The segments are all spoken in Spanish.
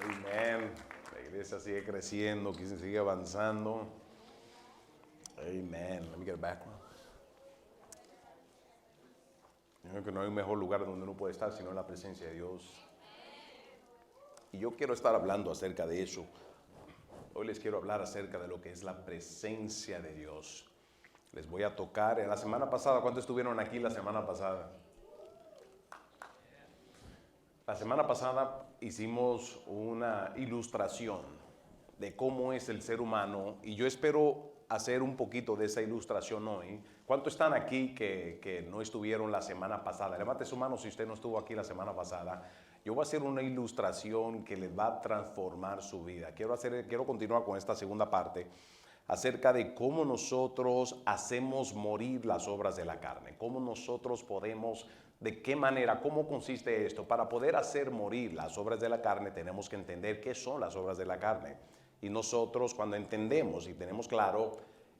Amén. La iglesia sigue creciendo, que sigue avanzando. Amen. Let me get back. Yo creo que no hay un mejor lugar donde uno puede estar sino en la presencia de Dios. Y yo quiero estar hablando acerca de eso. Hoy les quiero hablar acerca de lo que es la presencia de Dios. Les voy a tocar. En la semana pasada, ¿cuántos estuvieron aquí la semana pasada? La semana pasada hicimos una ilustración de cómo es el ser humano y yo espero hacer un poquito de esa ilustración hoy. ¿Cuántos están aquí que no estuvieron la semana pasada? Levante su mano si usted no estuvo aquí la semana pasada. Yo voy a hacer una ilustración que les va a transformar su vida. Quiero continuar con esta segunda parte acerca de cómo nosotros hacemos morir las obras de la carne, cómo nosotros podemos, de qué manera, cómo consiste esto. Para poder hacer morir las obras de la carne tenemos que entender qué son las obras de la carne. Y nosotros cuando entendemos y tenemos claro,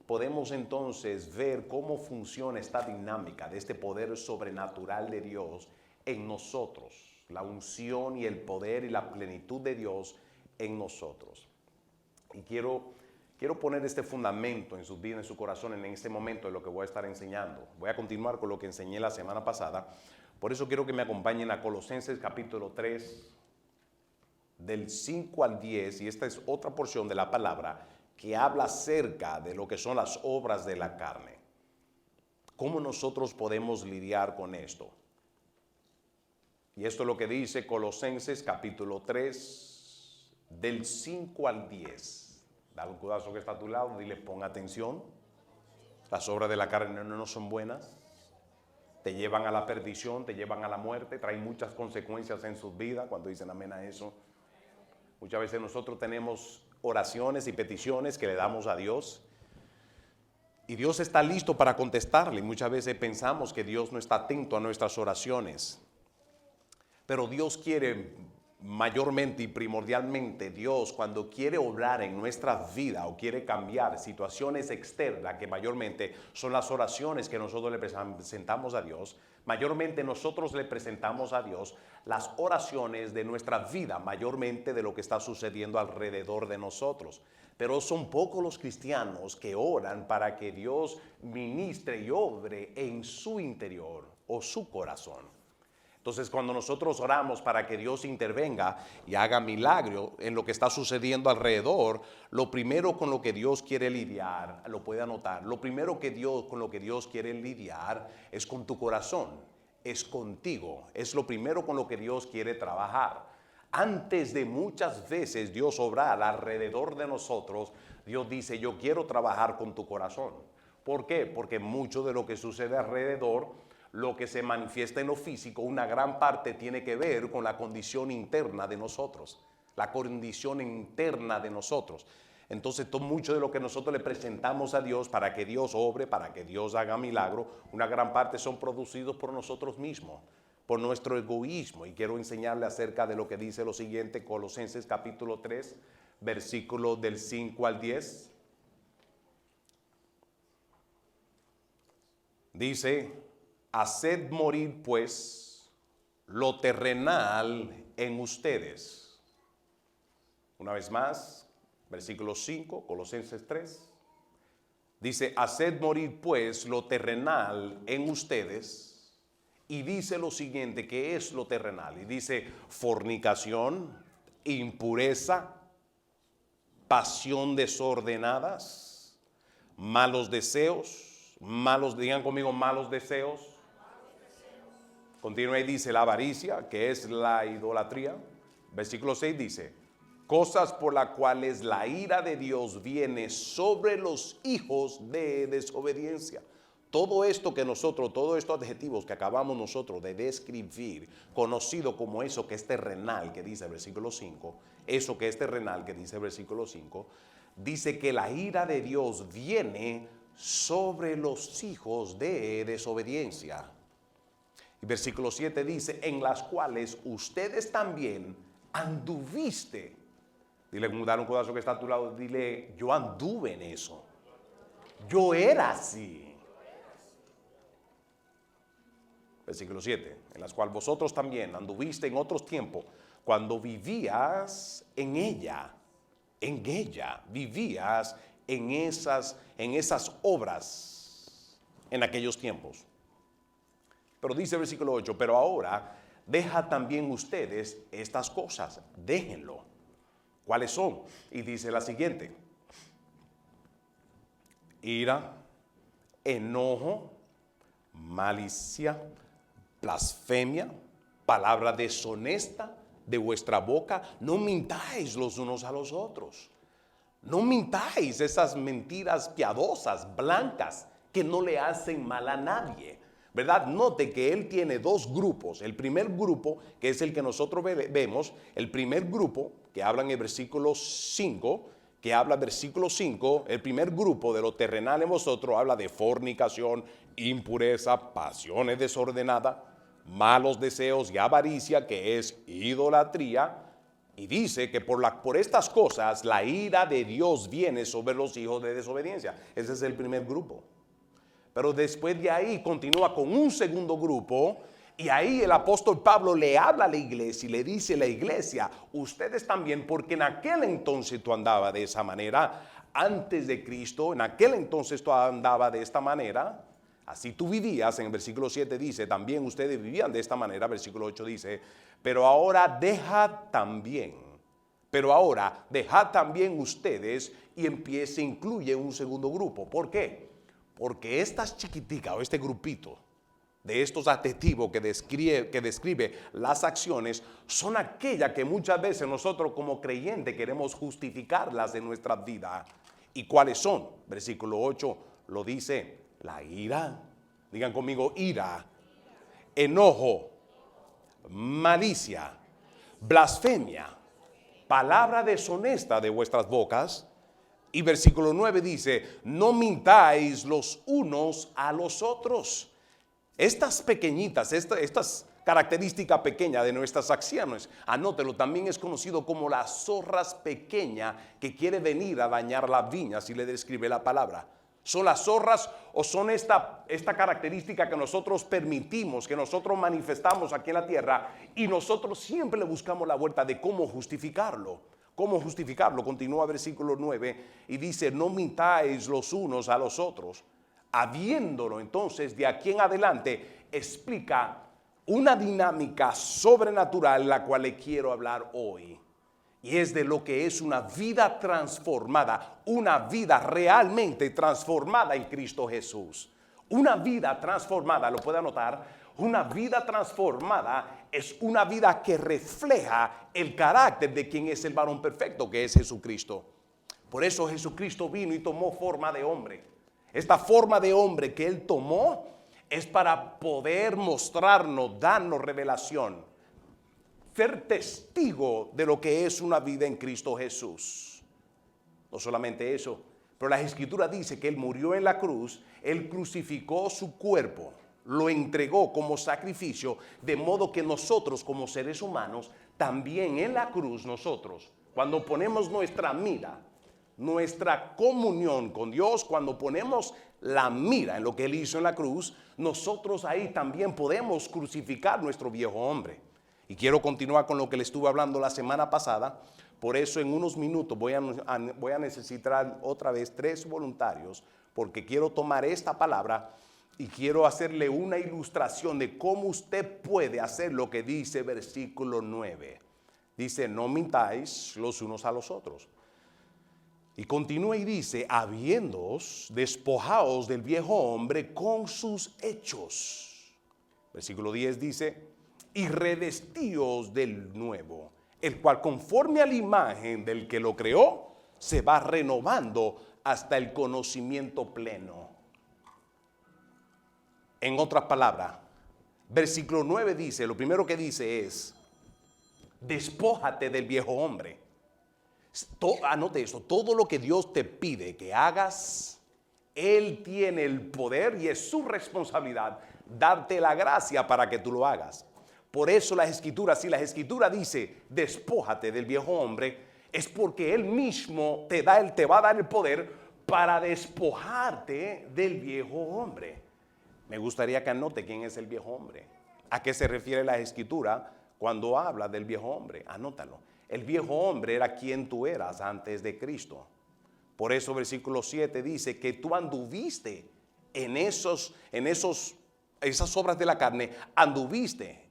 podemos entonces ver cómo funciona esta dinámica de este poder sobrenatural de Dios en nosotros, la unción y el poder y la plenitud de Dios en nosotros. Y quiero poner este fundamento en sus vidas, en su corazón, en este momento de lo que voy a estar enseñando. Voy a continuar con lo que enseñé la semana pasada. Por eso quiero que me acompañen a Colosenses capítulo 3, del 5 al 10, y esta es otra porción de la palabra que habla acerca de lo que son las obras de la carne. ¿Cómo nosotros podemos lidiar con esto? Y esto es lo que dice Colosenses capítulo 3, del 5 al 10. Dale un codazo que está a tu lado, dile pon atención. Las obras de la carne no son buenas. Te llevan a la perdición, te llevan a la muerte, traen muchas consecuencias en sus vidas. Cuando dicen amén a eso. Muchas veces nosotros tenemos oraciones y peticiones que le damos a Dios. Y Dios está listo para contestarle. Y muchas veces pensamos que Dios no está atento a nuestras oraciones. Pero Dios quiere mayormente y primordialmente, Dios cuando quiere obrar en nuestra vida o quiere cambiar situaciones externas, que mayormente son las oraciones que nosotros le presentamos a Dios, mayormente nosotros le presentamos a Dios las oraciones de nuestra vida, mayormente de lo que está sucediendo alrededor de nosotros. Pero son pocos los cristianos que oran para que Dios ministre y obre en su interior o su corazón. Entonces, cuando nosotros oramos para que Dios intervenga y haga milagro en lo que está sucediendo alrededor, lo primero con lo que Dios quiere lidiar, lo puede anotar, lo primero con lo que Dios quiere lidiar es con tu corazón, es contigo, es lo primero con lo que Dios quiere trabajar. Antes de muchas veces Dios obrar alrededor de nosotros, Dios dice, yo quiero trabajar con tu corazón. ¿Por qué? Porque mucho de lo que sucede alrededor, lo que se manifiesta en lo físico, una gran parte tiene que ver con la condición interna de nosotros, la condición interna de nosotros. Entonces, mucho de lo que nosotros le presentamos a Dios para que Dios obre, para que Dios haga milagro, una gran parte son producidos por nosotros mismos, por nuestro egoísmo. Y quiero enseñarle acerca de lo que dice lo siguiente, Colosenses capítulo 3, versículos del 5 al 10. Dice, haced morir pues lo terrenal en ustedes. Una vez más, versículo 5, Colosenses 3. Dice, haced morir pues lo terrenal en ustedes. Y dice lo siguiente, ¿qué es lo terrenal? Y dice, fornicación, impureza, pasión desordenadas, malos deseos, digan conmigo, malos deseos. Continúa y dice la avaricia, que es la idolatría. Versículo 6 dice, cosas por las cuales la ira de Dios viene sobre los hijos de desobediencia. Todo esto que nosotros, todos estos adjetivos que acabamos nosotros de describir, conocido como eso que es terrenal, que dice el versículo 5, eso que es terrenal, que dice el versículo 5, dice que la ira de Dios viene sobre los hijos de desobediencia. Y versículo 7 dice, en las cuales ustedes también anduviste. Dile, dale un codazo que está a tu lado, dile, yo anduve en eso. Yo era así. versículo 7, en las cuales vosotros también anduviste en otros tiempos, cuando vivías en ella, vivías en esas obras en aquellos tiempos. Pero dice el versículo 8, pero ahora deja también ustedes estas cosas, déjenlo. ¿Cuáles son? Y dice la siguiente: ira, enojo, malicia, blasfemia, palabra deshonesta de vuestra boca. No mintáis los unos a los otros. No mintáis esas mentiras piadosas, blancas, que no le hacen mal a nadie, ¿verdad? Note que él tiene dos grupos. El primer grupo, que es el que nosotros vemos, el primer grupo que habla en el versículo 5, el primer grupo de lo terrenal en vosotros habla de fornicación, impureza, pasiones desordenadas, malos deseos y avaricia, que es idolatría. Y dice que por estas cosas la ira de Dios viene sobre los hijos de desobediencia. Ese es el primer grupo. Pero después de ahí continúa con un segundo grupo, y ahí el apóstol Pablo le habla a la iglesia y le dice a la iglesia: ustedes también, porque en aquel entonces tú andabas de esa manera, antes de Cristo, en aquel entonces tú andabas de esta manera, así tú vivías. En el versículo 7 dice, también ustedes vivían de esta manera. Versículo 8 dice, pero ahora dejad también ustedes, y incluye un segundo grupo. ¿Por qué? Porque estas chiquiticas, o este grupito de estos adjetivos que describe las acciones, son aquellas que muchas veces nosotros como creyentes queremos justificarlas en nuestra vida. ¿Y cuáles son? Versículo 8 lo dice: la ira, digan conmigo, ira, enojo, malicia, blasfemia, palabra deshonesta de vuestras bocas. Y versículo 9 dice: no mintáis los unos a los otros. Estas pequeñitas, estas características pequeñas de nuestras acciones, anótelo, también es conocido como las zorras pequeñas que quiere venir a dañar las viñas, si le describe la palabra. ¿Son las zorras o son esta característica que nosotros permitimos, que nosotros manifestamos aquí en la tierra, y nosotros siempre le buscamos la vuelta de cómo justificarlo? ¿Cómo justificarlo? Continúa versículo 9 y dice: no mintáis los unos a los otros. Habiéndolo entonces de aquí en adelante, explica una dinámica sobrenatural, la cual le quiero hablar hoy. Y es de lo que es una vida transformada, una vida realmente transformada en Cristo Jesús. Una vida transformada, lo puede anotar, una vida transformada es una vida que refleja el carácter de quien es el varón perfecto, que es Jesucristo. Por eso Jesucristo vino y tomó forma de hombre. Esta forma de hombre que Él tomó es para poder mostrarnos, darnos revelación, ser testigo de lo que es una vida en Cristo Jesús. No solamente eso, pero la Escritura dice que Él murió en la cruz, Él crucificó su cuerpo, lo entregó como sacrificio, de modo que nosotros como seres humanos, también en la cruz nosotros, cuando ponemos nuestra mira, nuestra comunión con Dios, cuando ponemos la mira en lo que Él hizo en la cruz, nosotros ahí también podemos crucificar nuestro viejo hombre. Y quiero continuar con lo que le estuve hablando la semana pasada. Por eso en unos minutos voy a necesitar otra vez 3 voluntarios, porque quiero tomar esta palabra y quiero hacerle una ilustración de cómo usted puede hacer lo que dice versículo 9. Dice: no mintáis los unos a los otros. Y continúa y dice: habiéndoos despojaos del viejo hombre con sus hechos. Versículo 10 dice: y revestíos del nuevo, el cual conforme a la imagen del que lo creó, se va renovando hasta el conocimiento pleno. En otras palabras, versículo 9 dice, lo primero que dice es: despójate del viejo hombre. Anote eso, todo lo que Dios te pide que hagas, Él tiene el poder y es su responsabilidad darte la gracia para que tú lo hagas. Por eso las Escrituras, si la Escritura dice despójate del viejo hombre, es porque Él mismo te va a dar el poder para despojarte del viejo hombre. Me gustaría que anote quién es el viejo hombre. ¿A qué se refiere la Escritura cuando habla del viejo hombre? Anótalo. El viejo hombre era quien tú eras antes de Cristo. Por eso versículo 7 dice que tú anduviste en esas obras de la carne, anduviste.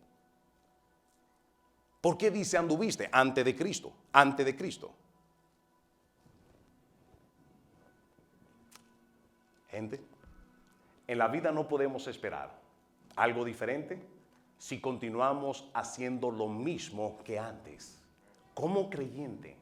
¿Por qué dice anduviste? Antes de Cristo, antes de Cristo. Gente, en la vida no podemos esperar algo diferente si continuamos haciendo lo mismo que antes. Como creyente,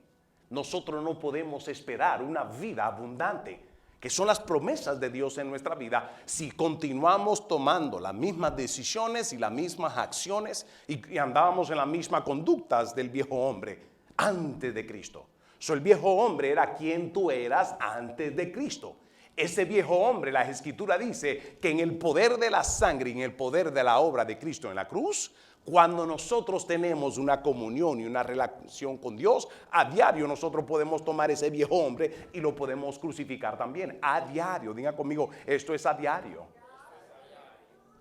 nosotros no podemos esperar una vida abundante, que son las promesas de Dios en nuestra vida, si continuamos tomando las mismas decisiones y las mismas acciones y andábamos en las mismas conductas del viejo hombre antes de Cristo. El viejo hombre era quien tú eras antes de Cristo. Ese viejo hombre, la Escritura dice que en el poder de la sangre y en el poder de la obra de Cristo en la cruz, cuando nosotros tenemos una comunión y una relación con Dios, a diario nosotros podemos tomar ese viejo hombre y lo podemos crucificar también. A diario, diga conmigo, esto es a diario.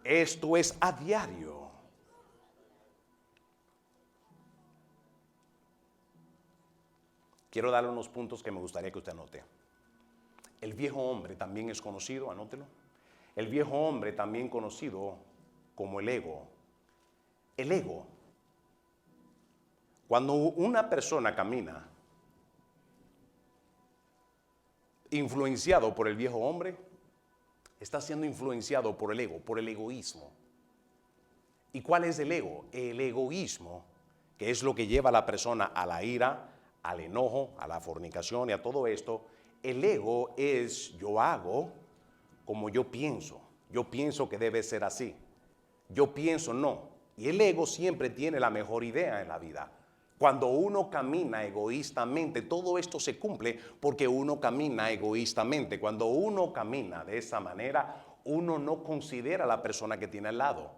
Esto es a diario. Quiero darle unos puntos que me gustaría que usted anote. El viejo hombre también es conocido, anótelo. El viejo hombre también conocido como el ego. El ego. Cuando una persona camina influenciado por el viejo hombre, está siendo influenciado por el ego, por el egoísmo. ¿Y cuál es el ego? El egoísmo, que es lo que lleva a la persona a la ira, al enojo, a la fornicación y a todo esto. El ego es yo hago como yo pienso. Yo pienso que debe ser así. Yo pienso no. Y el ego siempre tiene la mejor idea en la vida. Cuando uno camina egoístamente, todo esto se cumple porque uno camina egoístamente. Cuando uno camina de esa manera, uno no considera a la persona que tiene al lado.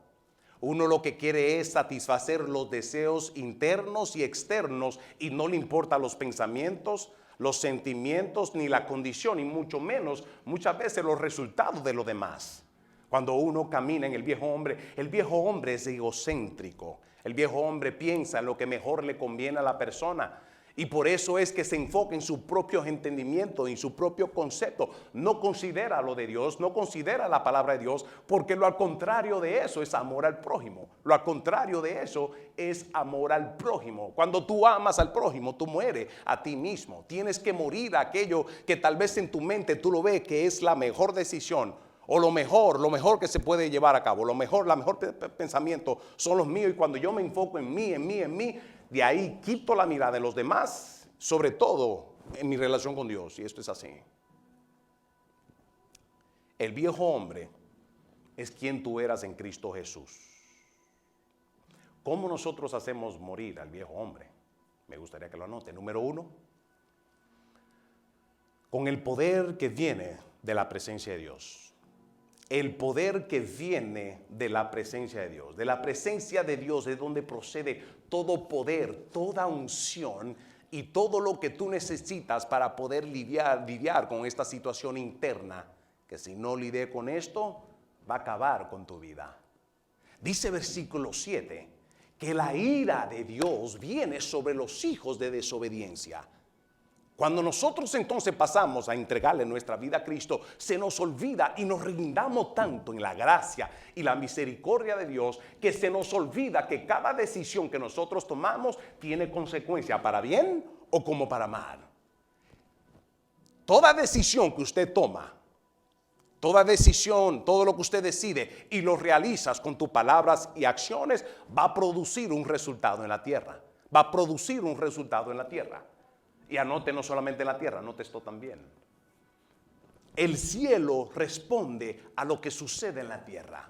Uno lo que quiere es satisfacer los deseos internos y externos y no le importan los pensamientos, los sentimientos ni la condición y mucho menos muchas veces los resultados de los demás. Cuando uno camina en el viejo hombre es egocéntrico. El viejo hombre piensa en lo que mejor le conviene a la persona y por eso es que se enfoca en su propio entendimiento, en su propio concepto. No considera lo de Dios, no considera la palabra de Dios, porque lo al contrario de eso es amor al prójimo. Lo al contrario de eso es amor al prójimo. Cuando tú amas al prójimo, tú mueres a ti mismo. Tienes que morir a aquello que tal vez en tu mente tú lo ves que es la mejor decisión o lo mejor que se puede llevar a cabo. La mejor pensamiento son los míos y cuando yo me enfoco en mí, de ahí quito la mirada de los demás, sobre todo en mi relación con Dios. Y esto es así. El viejo hombre es quien tú eras en Cristo Jesús. ¿Cómo nosotros hacemos morir al viejo hombre? Me gustaría que lo anote. Número 1, con el poder que viene de la presencia de Dios. El poder que viene de la presencia de Dios. De la presencia de Dios es donde procede todo poder, toda unción y todo lo que tú necesitas para poder lidiar con esta situación interna. Que si no lidias con esto, va a acabar con tu vida. Dice versículo 7 que la ira de Dios viene sobre los hijos de desobediencia. Cuando nosotros entonces pasamos a entregarle nuestra vida a Cristo, se nos olvida y nos rindamos tanto en la gracia y la misericordia de Dios que se nos olvida que cada decisión que nosotros tomamos tiene consecuencia para bien o como para mal. Toda decisión que usted toma, toda decisión, todo lo que usted decide y lo realizas con tus palabras y acciones va a producir un resultado en la tierra. Va a producir un resultado en la tierra. Y anote no solamente en la tierra, anote esto también. El cielo responde a lo que sucede en la tierra.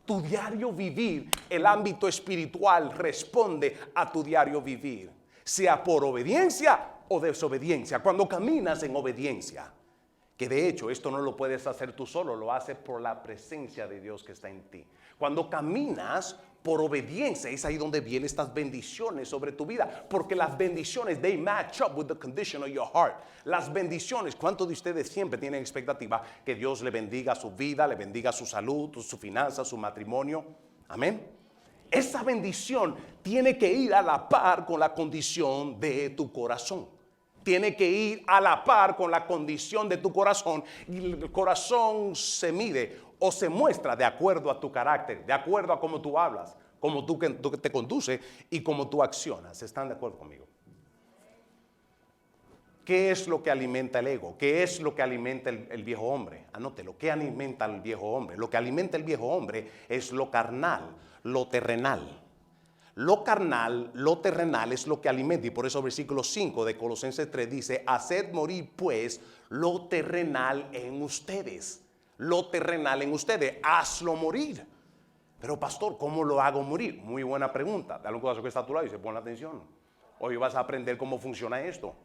Tu diario vivir, el ámbito espiritual responde a tu diario vivir, sea por obediencia o desobediencia. Cuando caminas en obediencia, que de hecho esto no lo puedes hacer tú solo, lo haces por la presencia de Dios que está en ti. Cuando caminas por obediencia, es ahí donde vienen estas bendiciones sobre tu vida, porque las bendiciones, they match up with the condition of your heart. Las bendiciones, ¿cuántos de ustedes siempre tienen expectativa que Dios le bendiga su vida, le bendiga su salud, su finanza, su matrimonio? Amén. esa bendición tiene que ir a la par con la condición de tu corazón. Tiene que ir a la par con la condición de tu corazón. Y el corazón se mide o se muestra de acuerdo a tu carácter, de acuerdo a cómo tú hablas, cómo tú te conduces y cómo tú accionas. ¿Están de acuerdo conmigo? ¿Qué es lo que alimenta el ego? ¿Qué es lo que alimenta el viejo hombre? Anótelo. ¿Qué alimenta el viejo hombre? Lo que alimenta el viejo hombre es lo carnal, lo terrenal. Lo carnal, lo terrenal es lo que alimenta. Y por eso el versículo 5 de Colosenses 3 dice: haced morir pues lo terrenal en ustedes. Lo terrenal en ustedes, hazlo morir. Pero pastor, ¿cómo lo hago morir? Muy buena pregunta. Dale un codazo que está a tu lado y se pone atención. Hoy vas a aprender cómo funciona esto.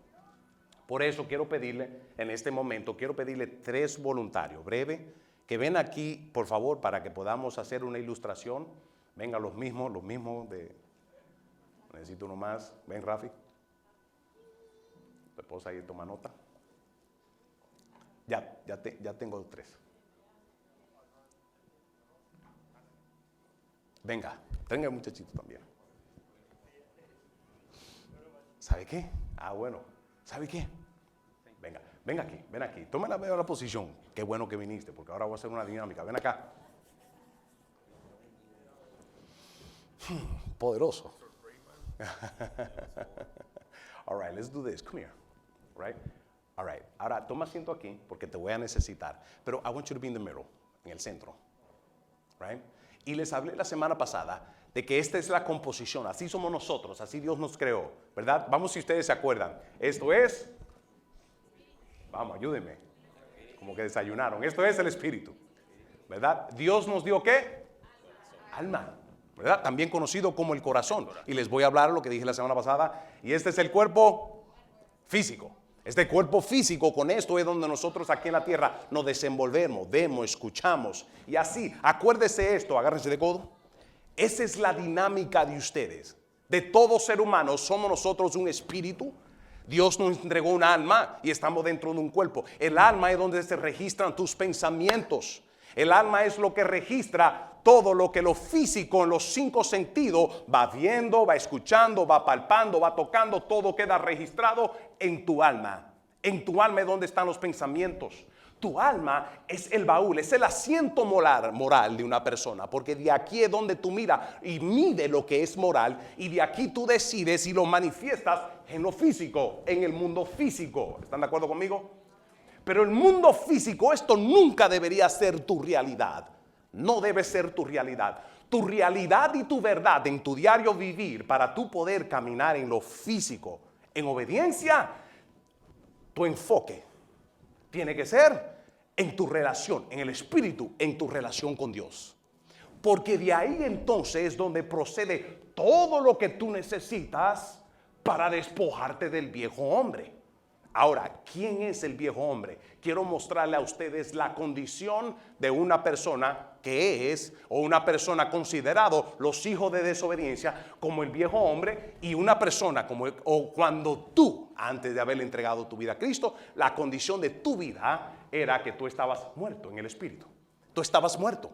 Por eso quiero pedirle, en este momento, quiero pedirle 3 voluntarios, breve, que ven aquí, por favor, para que podamos hacer una ilustración. Venga, los mismos necesito uno más. Ven, Rafi. Tu esposa ahí toma nota. Ya tengo 3. Venga, tenga el muchachito también. ¿Sabe qué? Bueno, ¿sabe qué? Venga aquí, ven aquí. Toma la posición. Qué bueno que viniste, porque ahora voy a hacer una dinámica. Ven acá. Poderoso. All right, let's do this. Come here. Right? All right. Ahora toma asiento aquí porque te voy a necesitar. Pero I want you to be in the middle, en el centro. Right? Y les hablé la semana pasada de que esta es la composición. Así somos nosotros, así Dios nos creó, ¿verdad? Vamos, si ustedes se acuerdan. Esto es, vamos, ayúdenme. Como que desayunaron. Esto es el espíritu, ¿verdad? Dios nos dio ¿qué? Alma, ¿verdad? También conocido como el corazón. Y les voy a hablar lo que dije la semana pasada. Y este es el cuerpo físico. Este cuerpo físico, con esto es donde nosotros aquí en la tierra nos desenvolvemos, vemos, escuchamos. Y así, acuérdese esto, agárrense de codo. Esa es la dinámica de ustedes. De todo ser humano somos nosotros un espíritu. Dios nos entregó un alma y estamos dentro de un cuerpo. El alma es donde se registran tus pensamientos. El alma es lo que registra todo lo que lo físico en los 5 sentidos va viendo, va escuchando, va palpando, va tocando. Todo queda registrado en tu alma. En tu alma es donde están los pensamientos. Tu alma es el baúl, es el asiento moral de una persona, porque de aquí es donde tú miras y mide lo que es moral, y de aquí tú decides y lo manifiestas en lo físico, en el mundo físico. ¿Están de acuerdo conmigo? Pero el mundo físico, esto nunca debería ser tu realidad. No debe ser tu realidad. Tu realidad y tu verdad en tu diario vivir, para tú poder caminar en lo físico, en obediencia, tu enfoque tiene que ser en tu relación, en el espíritu, en tu relación con Dios. Porque de ahí entonces es donde procede todo lo que tú necesitas para despojarte del viejo hombre. Ahora, ¿quién es el viejo hombre? Quiero mostrarle a ustedes la condición de una persona que es, o una persona considerado los hijos de desobediencia como el viejo hombre, y una persona como, o cuando tú, antes de haberle entregado tu vida a Cristo, la condición de tu vida era que tú estabas muerto en el espíritu. Tú estabas muerto.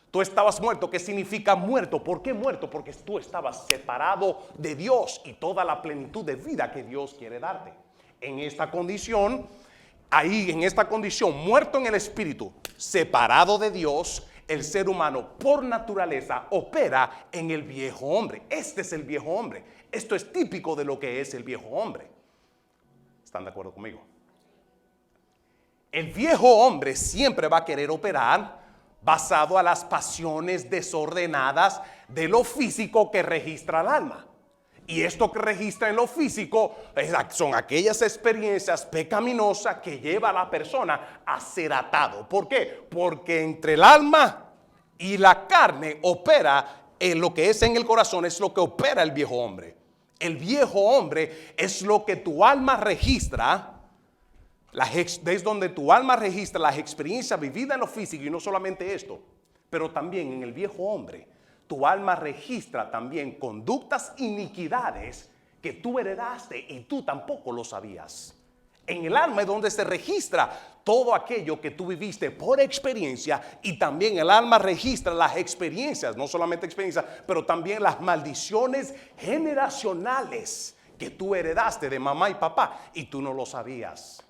Tú estabas muerto. ¿Qué significa muerto? ¿Por qué muerto? Porque tú estabas separado de Dios y toda la plenitud de vida que Dios quiere darte. En esta condición, muerto en el espíritu, separado de Dios, el ser humano por naturaleza opera en el viejo hombre. Este es el viejo hombre. Esto es típico de lo que es el viejo hombre. ¿Están de acuerdo conmigo? El viejo hombre siempre va a querer operar basado a las pasiones desordenadas de lo físico que registra el alma. Y esto que registra en lo físico son aquellas experiencias pecaminosas que lleva a la persona a ser atado. ¿Por qué? Porque entre el alma y la carne opera en lo que es en el corazón, es lo que opera el viejo hombre. El viejo hombre es lo que tu alma registra. Es donde tu alma registra las experiencias vividas en lo físico, y no solamente esto, pero también en el viejo hombre. Tu alma registra también conductas, iniquidades que tú heredaste y tú tampoco lo sabías. En el alma es donde se registra todo aquello que tú viviste por experiencia, y también el alma registra las experiencias, no solamente experiencias, pero también las maldiciones generacionales que tú heredaste de mamá y papá y tú no lo sabías.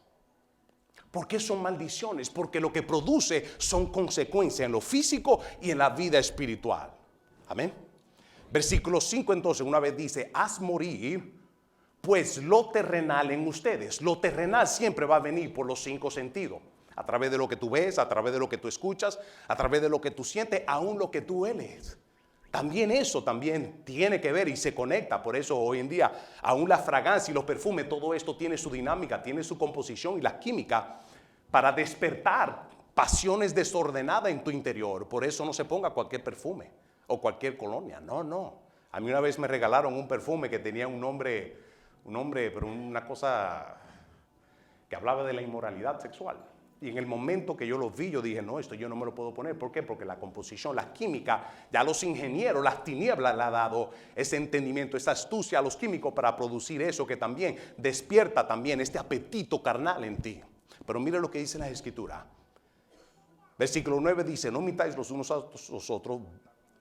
¿Por qué son maldiciones? Porque lo que produce son consecuencias en lo físico y en la vida espiritual. Amén. Versículo 5 entonces una vez dice: haz morir pues lo terrenal en ustedes. Lo terrenal siempre va a venir por los 5 sentidos. A través de lo que tú ves, a través de lo que tú escuchas, a través de lo que tú sientes, aún lo que tú hueles. También eso también tiene que ver y se conecta. Por eso hoy en día aún la fragancia y los perfumes, todo esto tiene su dinámica, tiene su composición y la química para despertar pasiones desordenadas en tu interior. Por eso no se ponga cualquier perfume o cualquier colonia. No, no. A mí una vez me regalaron un perfume que tenía un nombre, pero una cosa que hablaba de la inmoralidad sexual. Y en el momento que yo lo vi, yo dije: no, esto yo no me lo puedo poner. ¿Por qué? Porque la composición, la química, ya los ingenieros, las tinieblas le ha dado ese entendimiento, esa astucia a los químicos para producir eso que también despierta también este apetito carnal en ti. Pero mire lo que dice la Escritura. Versículo 9 dice: no mintáis los unos a los otros,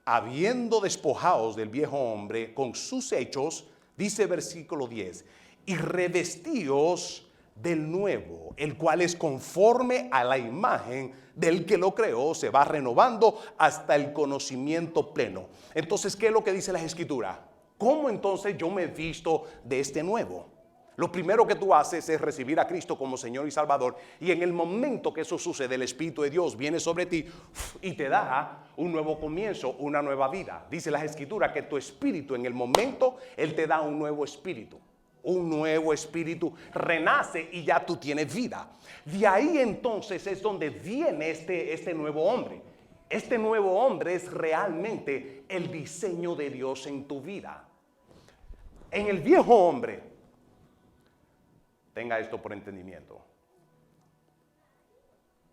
habiendo despojados del viejo hombre con sus hechos, dice versículo 10, y revestíos del nuevo, el cual es conforme a la imagen del que lo creó, se va renovando hasta el conocimiento pleno. Entonces, ¿qué es lo que dice la Escritura? ¿Cómo entonces yo me he visto de este nuevo? Lo primero que tú haces es recibir a Cristo como Señor y Salvador, y en el momento que eso sucede, el Espíritu de Dios viene sobre ti y te da un nuevo comienzo, una nueva vida. Dice la Escritura que tu espíritu, en el momento, Él te da un nuevo espíritu. Un nuevo espíritu renace y ya tú tienes vida. De ahí entonces es donde viene este nuevo hombre. Este nuevo hombre es realmente el diseño de Dios en tu vida. En el viejo hombre, tenga esto por entendimiento,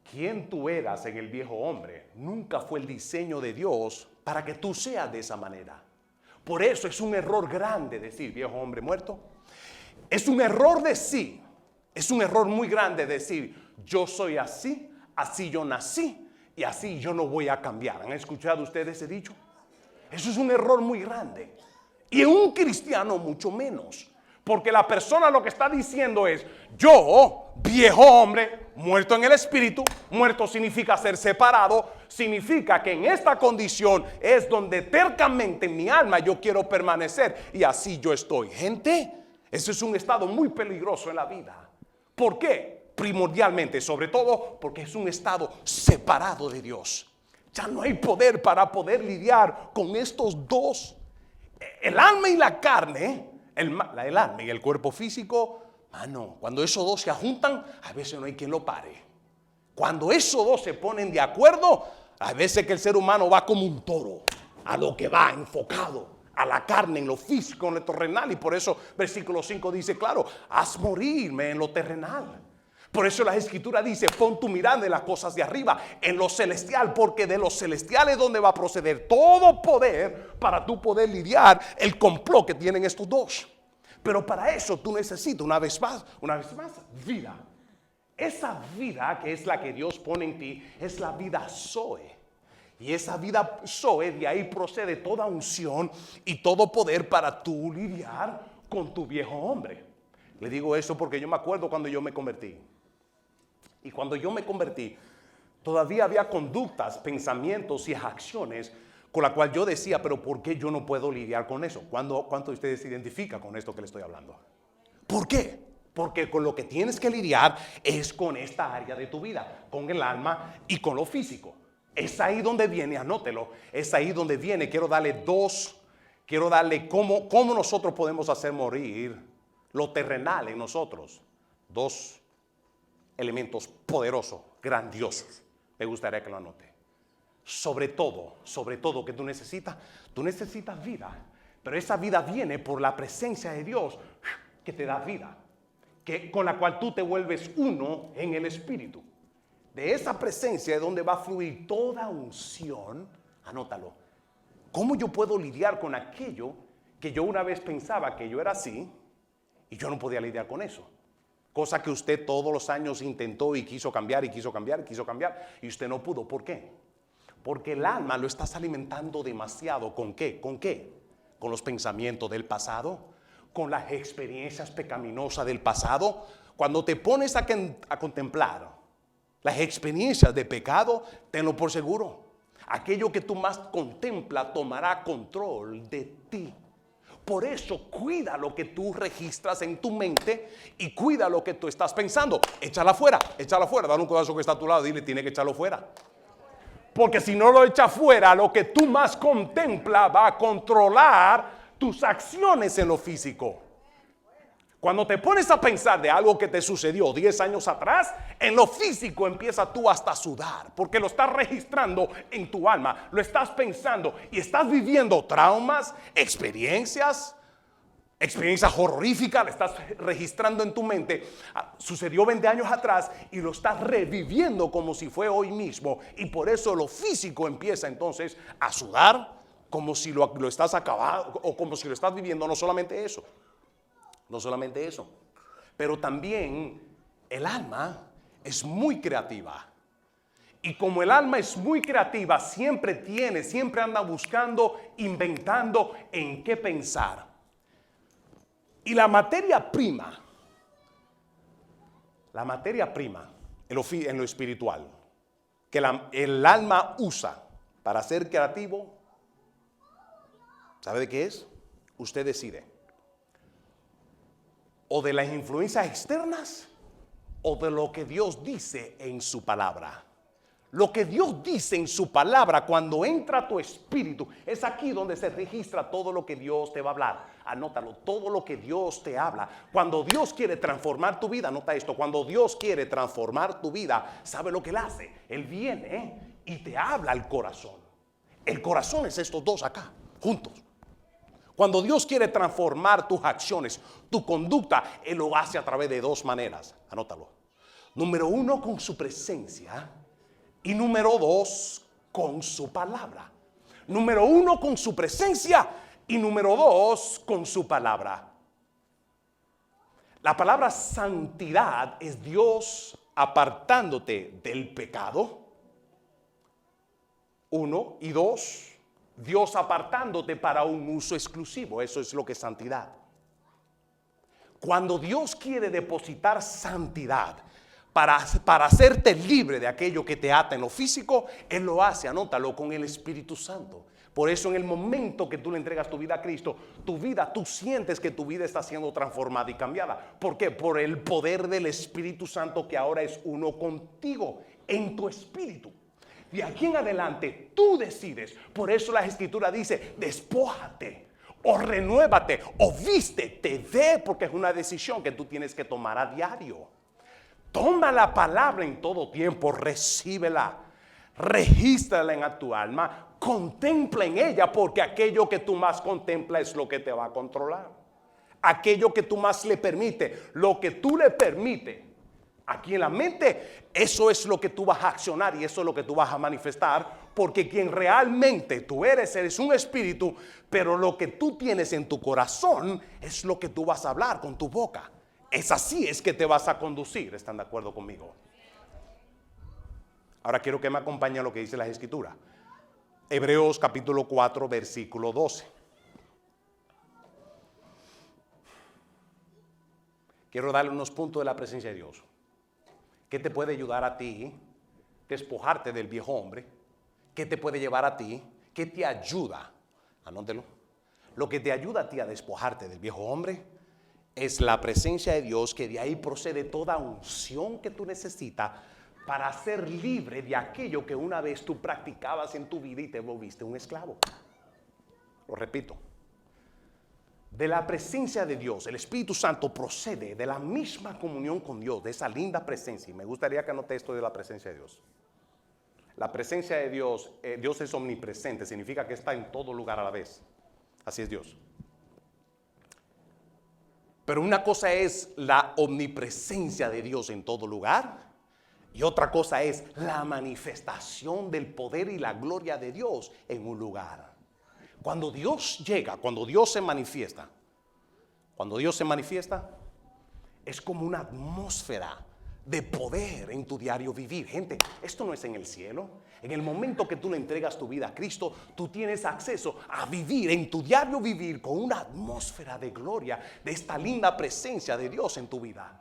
quien tú eras en el viejo hombre nunca fue el diseño de Dios para que tú seas de esa manera. Por eso es un error grande decir viejo hombre muerto. Es un error decir, es un error muy grande decir yo soy así, así yo nací y así yo no voy a cambiar. ¿Han escuchado ustedes ese dicho? Eso es un error muy grande. Y en un cristiano mucho menos. Porque la persona lo que está diciendo es: yo, viejo hombre, muerto en el espíritu. Muerto significa ser separado. Significa que en esta condición es donde tercamente en mi alma yo quiero permanecer. Y así yo estoy. Gente, ese es un estado muy peligroso en la vida. ¿Por qué? Primordialmente, sobre todo, porque es un estado separado de Dios. Ya no hay poder para poder lidiar con estos dos. El alma y la carne, el alma y el cuerpo físico, mano, cuando esos dos se juntan, a veces no hay quien lo pare. Cuando esos dos se ponen de acuerdo, a veces que el ser humano va como un toro, a lo que va enfocado, a la carne, en lo físico, en lo terrenal. Y por eso versículo 5 dice claro: haz morirme en lo terrenal. Por eso la Escritura dice: pon tu mirada en las cosas de arriba, en lo celestial, porque de lo celestial es donde va a proceder todo poder para tú poder lidiar el complot que tienen estos dos. Pero para eso tú necesitas una vez más, vida. Esa vida que es la que Dios pone en ti es la vida Zoe. Y esa vida Zoe, de ahí procede toda unción y todo poder para tú lidiar con tu viejo hombre. Le digo eso porque yo me acuerdo cuando yo me convertí. Y cuando yo me convertí, todavía había conductas, pensamientos y acciones con la cual yo decía: pero ¿por qué yo no puedo lidiar con eso? ¿Cuánto de ustedes se identifica con esto que le estoy hablando? ¿Por qué? Porque con lo que tienes que lidiar es con esta área de tu vida, con el alma y con lo físico. Es ahí donde viene, anótelo, es ahí donde viene. Quiero darle cómo nosotros podemos hacer morir lo terrenal en nosotros. Dos elementos poderosos, grandiosos. Me gustaría que lo anote. Sobre todo que tú necesitas vida. Pero esa vida viene por la presencia de Dios que te da vida, con la cual tú te vuelves uno en el Espíritu. De esa presencia es donde va a fluir toda unción. Anótalo. ¿Cómo yo puedo lidiar con aquello que yo una vez pensaba que yo era así y yo no podía lidiar con eso? Cosa que usted todos los años intentó y quiso cambiar y quiso cambiar y quiso cambiar y usted no pudo. ¿Por qué? Porque el alma lo estás alimentando demasiado. ¿Con qué? ¿Con qué? Con los pensamientos del pasado, con las experiencias pecaminosas del pasado. Cuando te pones a contemplar las experiencias de pecado, tenlo por seguro. Aquello que tú más contemplas tomará control de ti. Por eso cuida lo que tú registras en tu mente y cuida lo que tú estás pensando. Échala fuera, échala fuera. Dale un codazo que está a tu lado, dile, tiene que echarlo fuera. Porque si no lo echa fuera, lo que tú más contemplas va a controlar tus acciones en lo físico. Cuando te pones a pensar de algo que te sucedió 10 años atrás, en lo físico empieza tú hasta a sudar, porque lo estás registrando en tu alma, lo estás pensando y estás viviendo traumas, experiencias horroríficas, lo estás registrando en tu mente. Sucedió 20 años atrás y lo estás reviviendo como si fue hoy mismo, y por eso lo físico empieza entonces a sudar como si lo estás acabando o como si lo estás viviendo. No solamente eso. No solamente eso, pero también el alma es muy creativa. Y como el alma es muy creativa, siempre anda buscando, inventando en qué pensar. Y la materia prima en lo espiritual, que el alma usa para ser creativo, ¿sabe de qué es? Usted decide. O de las influencias externas o de lo que Dios dice en su palabra. Lo que Dios dice en su palabra, cuando entra a tu espíritu, es aquí donde se registra todo lo que Dios te va a hablar. Anótalo, todo lo que Dios te habla. Cuando Dios quiere transformar tu vida, anota esto, cuando Dios quiere transformar tu vida, ¿sabe lo que Él hace? Él viene y te habla al corazón. El corazón es estos dos acá, juntos. Cuando Dios quiere transformar tus acciones, tu conducta, Él lo hace a través de dos maneras. Anótalo. Número 1, con su presencia. Y número 2, con su palabra. Número 1, con su presencia. Y número 2, con su palabra. La palabra santidad es Dios apartándote del pecado. 1 y 2. Dios apartándote para un uso exclusivo. Eso es lo que es santidad. Cuando Dios quiere depositar santidad para hacerte libre de aquello que te ata en lo físico, Él lo hace, anótalo, con el Espíritu Santo. Por eso en el momento que tú le entregas tu vida a Cristo, tú sientes que tu vida está siendo transformada y cambiada. ¿Por qué? Por el poder del Espíritu Santo que ahora es uno contigo, en tu espíritu. De aquí en adelante tú decides. Por eso la Escritura dice, despójate o renuévate o vístete de, porque es una decisión que tú tienes que tomar a diario. Toma la palabra en todo tiempo, recíbela, regístrala en tu alma, contempla en ella, porque aquello que tú más contemplas es lo que te va a controlar. Aquello que tú más le permite, lo que tú le permites aquí en la mente, eso es lo que tú vas a accionar y eso es lo que tú vas a manifestar, porque quien realmente tú eres un espíritu, pero lo que tú tienes en tu corazón es lo que tú vas a hablar con tu boca. Es así es que te vas a conducir. ¿Están de acuerdo conmigo? Ahora quiero que me acompañe a lo que dice la Escritura. Hebreos capítulo 4, versículo 12. Quiero darle unos puntos de la presencia de Dios. ¿Qué te puede ayudar a ti despojarte del viejo hombre? ¿Qué te puede llevar a ti? ¿Qué te ayuda? Anótelo. Lo que te ayuda a ti a despojarte del viejo hombre es la presencia de Dios, que de ahí procede toda unción que tú necesitas para ser libre de aquello que una vez tú practicabas en tu vida y te volviste un esclavo. Lo repito. De la presencia de Dios, el Espíritu Santo procede de la misma comunión con Dios, de esa linda presencia. Y me gustaría que anote esto de la presencia de Dios. La presencia de Dios, Dios es omnipresente, significa que está en todo lugar a la vez. Así es Dios. Pero una cosa es la omnipresencia de Dios en todo lugar y otra cosa es la manifestación del poder y la gloria de Dios en un lugar. Cuando Dios llega, cuando Dios se manifiesta, es como una atmósfera de poder en tu diario vivir. Gente, esto no es en el cielo. En el momento que tú le entregas tu vida a Cristo, tú tienes acceso a vivir en tu diario vivir con una atmósfera de gloria, de esta linda presencia de Dios en tu vida.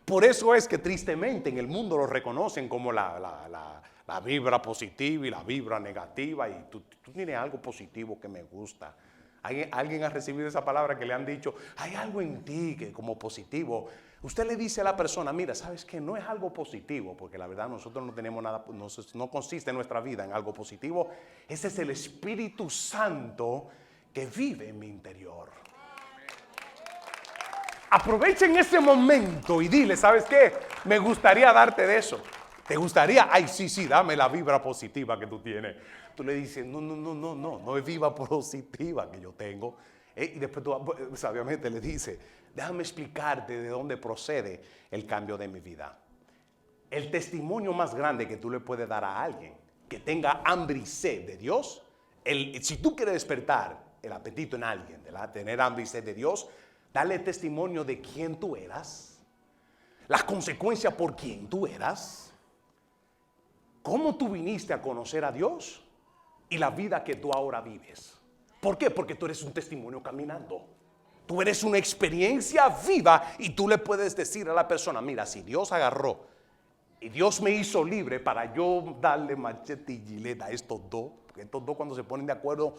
Por eso es que tristemente en el mundo lo reconocen como la vibra positiva y la vibra negativa. Y tú tienes algo positivo que me gusta. ¿Alguien ha recibido esa palabra que le han dicho, hay algo en ti que como positivo? Usted le dice a la persona, mira, ¿sabes qué? No es algo positivo, porque la verdad nosotros no tenemos nada, no consiste nuestra vida en algo positivo. Ese es el Espíritu Santo que vive en mi interior. Aprovechen ese momento y dile, ¿sabes qué? Me gustaría darte de eso. ¿Te gustaría? Ay, sí, dame la vibra positiva que tú tienes. Tú le dices, no es vibra positiva que yo tengo. Y después tú sabiamente le dices, déjame explicarte de dónde procede el cambio de mi vida. El testimonio más grande que tú le puedes dar a alguien que tenga hambre y sed de Dios, si tú quieres despertar el apetito en alguien, ¿verdad? Tener hambre y sed de Dios, dale testimonio de quién tú eras, las consecuencias por quién tú eras, cómo tú viniste a conocer a Dios y la vida que tú ahora vives. ¿Por qué? Porque tú eres un testimonio caminando. Tú eres una experiencia viva y tú le puedes decir a la persona, mira, si Dios agarró y Dios me hizo libre para yo darle machete y gileta a estos dos, porque estos dos cuando se ponen de acuerdo,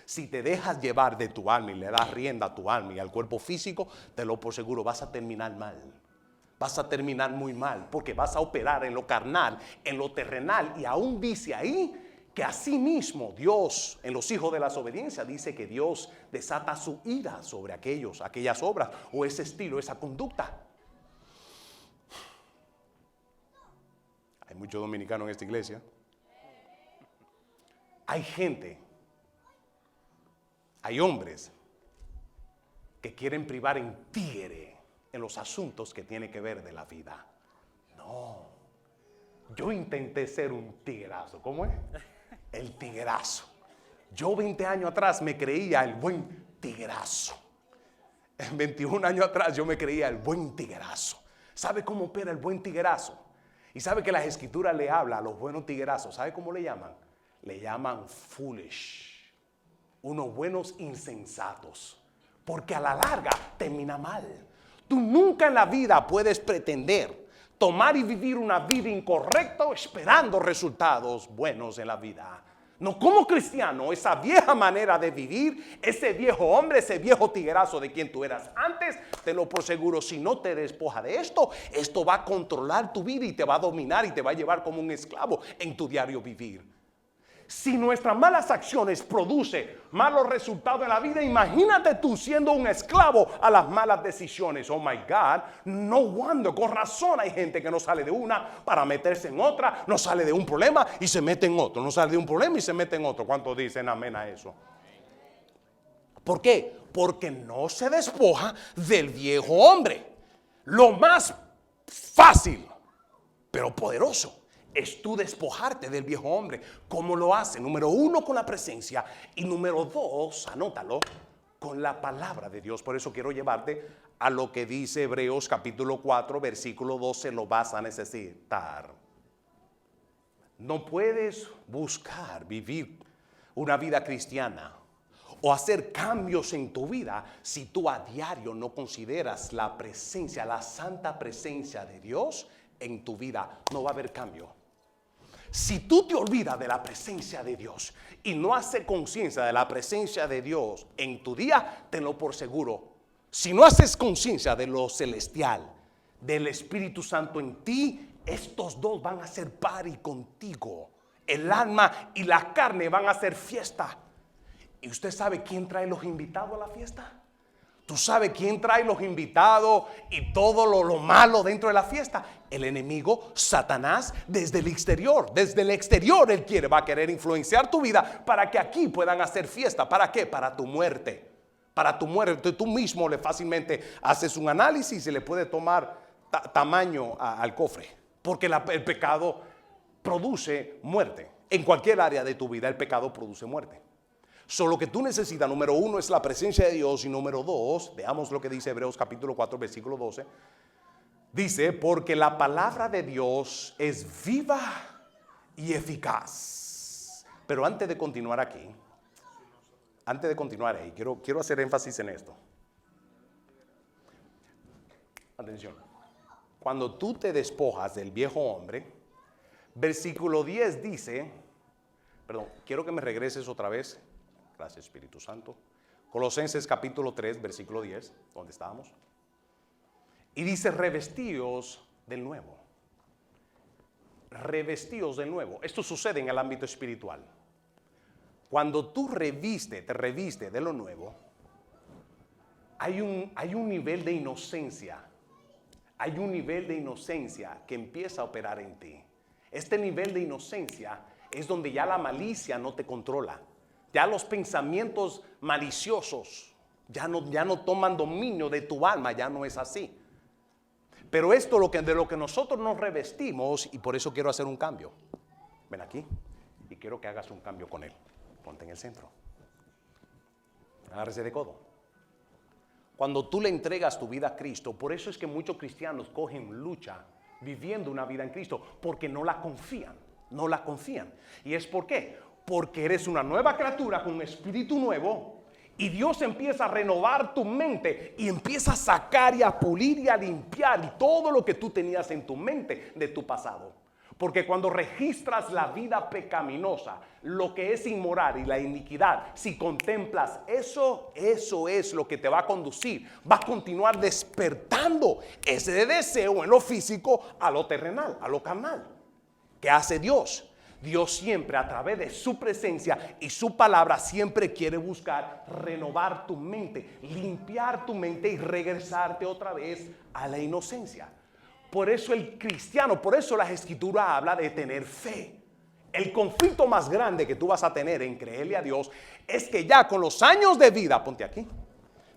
si te dejas llevar de tu alma y le das rienda a tu alma y al cuerpo físico, te lo por seguro vas a terminar mal. Vas a terminar muy mal porque vas a operar en lo carnal, en lo terrenal. Y aún dice ahí que asimismo Dios, en los hijos de la desobediencia, dice que Dios desata su ira sobre aquellas obras o ese estilo, esa conducta. Hay muchos dominicanos en esta iglesia. Hay gente, hay hombres que quieren privar en tigre en los asuntos que tienen que ver de la vida. No, yo intenté ser un tiguerazo. ¿Cómo es? El tiguerazo. Yo 20 años atrás me creía el buen tiguerazo. En 21 años atrás yo me creía el buen tiguerazo. ¿Sabe cómo opera el buen tiguerazo? Y sabe que las escrituras le habla a los buenos tiguerazos. ¿Sabe cómo le llaman? Le llaman foolish. Unos buenos insensatos. Porque a la larga termina mal. Tú nunca en la vida puedes pretender tomar y vivir una vida incorrecta esperando resultados buenos en la vida. No, como cristiano, esa vieja manera de vivir, ese viejo hombre, ese viejo tiguerazo de quien tú eras antes, te lo por seguro, si no te despoja de esto, esto va a controlar tu vida y te va a dominar y te va a llevar como un esclavo en tu diario vivir. Si nuestras malas acciones producen malos resultados en la vida, imagínate tú siendo un esclavo a las malas decisiones. Oh my God, no wonder, con razón hay gente que no sale de una para meterse en otra, no sale de un problema y se mete en otro, no sale de un problema y se mete en otro. ¿Cuántos dicen amén a eso? ¿Por qué? Porque no se despoja del viejo hombre. Lo más fácil, pero poderoso, es tú despojarte del viejo hombre. ¿Cómo lo hace? Número 1, con la presencia. Y número 2, anótalo, con la palabra de Dios. Por eso quiero llevarte a lo que dice Hebreos capítulo 4, versículo 12. Lo vas a necesitar. No puedes buscar vivir una vida cristiana o hacer cambios en tu vida si tú a diario no consideras la presencia, la santa presencia de Dios en tu vida. No va a haber cambio. Si tú te olvidas de la presencia de Dios y no haces conciencia de la presencia de Dios en tu día, tenlo por seguro. Si no haces conciencia de lo celestial, del Espíritu Santo en ti, estos dos van a hacer party contigo. El alma y la carne van a hacer fiesta. ¿Y usted sabe quién trae los invitados a la fiesta? ¿Tú sabes quién trae los invitados y todo lo malo dentro de la fiesta? El enemigo, Satanás, desde el exterior. Desde el exterior él va a querer influenciar tu vida para que aquí puedan hacer fiesta. ¿Para qué? Para tu muerte. Para tu muerte. Tú mismo le fácilmente haces un análisis y le puede tomar tamaño al cofre. Porque el pecado produce muerte. En cualquier área de tu vida el pecado produce muerte. Solo que tú necesitas, número 1, es la presencia de Dios. Y número 2, veamos lo que dice Hebreos capítulo 4, versículo 12. Dice, porque la palabra de Dios es viva y eficaz. Pero antes de continuar aquí, quiero hacer énfasis en esto. Atención. Cuando tú te despojas del viejo hombre, versículo 10 dice, quiero que me regreses otra vez. Gracias, Espíritu Santo. Colosenses capítulo 3, versículo 10, donde estábamos. Y dice, revestíos del nuevo. Revestíos del nuevo. Esto sucede en el ámbito espiritual. Cuando tú te reviste de lo nuevo, hay un nivel de inocencia. Hay un nivel de inocencia que empieza a operar en ti. Este nivel de inocencia es donde ya la malicia no te controla. Ya los pensamientos maliciosos ya no toman dominio de tu alma, ya no es así. Pero esto de lo que nosotros nos revestimos, y por eso quiero hacer un cambio. Ven aquí y quiero que hagas un cambio con él. Ponte en el centro. Agárrese de codo. Cuando tú le entregas tu vida a Cristo, por eso es que muchos cristianos cogen lucha viviendo una vida en Cristo, porque no la confían. ¿Y es por qué? Porque eres una nueva criatura con un espíritu nuevo. Y Dios empieza a renovar tu mente y empieza a sacar y a pulir y a limpiar y todo lo que tú tenías en tu mente de tu pasado. Porque cuando registras la vida pecaminosa, lo que es inmoral y la iniquidad, si contemplas eso es lo que te va a conducir. Va a continuar despertando ese deseo en lo físico a lo terrenal, a lo carnal. ¿Qué hace Dios? Dios siempre, a través de su presencia y su palabra, siempre quiere buscar renovar tu mente, limpiar tu mente y regresarte otra vez a la inocencia. Por eso el cristiano, por eso la Escritura habla de tener fe. El conflicto más grande que tú vas a tener en creerle a Dios es que ya con los años de vida, ponte aquí,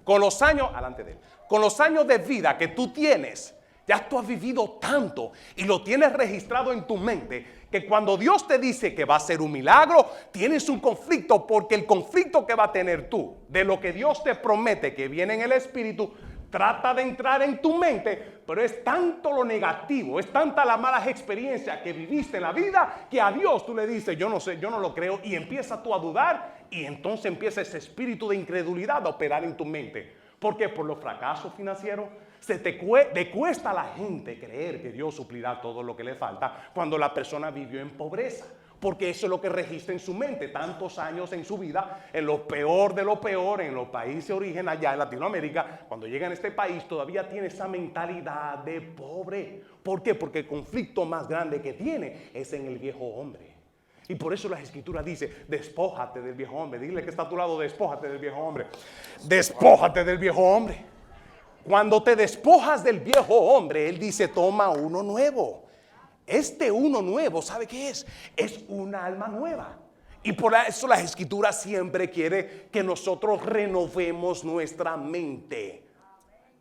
con los años de vida que tú tienes, ya tú has vivido tanto y lo tienes registrado en tu mente, que cuando Dios te dice que va a ser un milagro, tienes un conflicto, porque el conflicto que va a tener tú de lo que Dios te promete que viene en el Espíritu, trata de entrar en tu mente, pero es tanto lo negativo, es tanta la mala experiencia que viviste en la vida, que a Dios tú le dices, yo no sé, yo no lo creo, y empiezas tú a dudar, y entonces empieza ese espíritu de incredulidad a operar en tu mente. ¿Por qué? Por los fracasos financieros. Le cuesta a la gente creer que Dios suplirá todo lo que le falta cuando la persona vivió en pobreza. Porque eso es lo que registra en su mente, tantos años en su vida, en lo peor de lo peor, en los países de origen allá en Latinoamérica. Cuando llega a este país todavía tiene esa mentalidad de pobre. ¿Por qué? Porque el conflicto más grande que tiene es en el viejo hombre. Y por eso la Escritura dice, despójate del viejo hombre. Dile que está a tu lado, despójate del viejo hombre. Despójate del viejo hombre. Cuando te despojas del viejo hombre, Él dice, toma uno nuevo. Este uno nuevo, ¿sabe qué es? Es una alma nueva. Y por eso la Escritura siempre quiere que nosotros renovemos nuestra mente.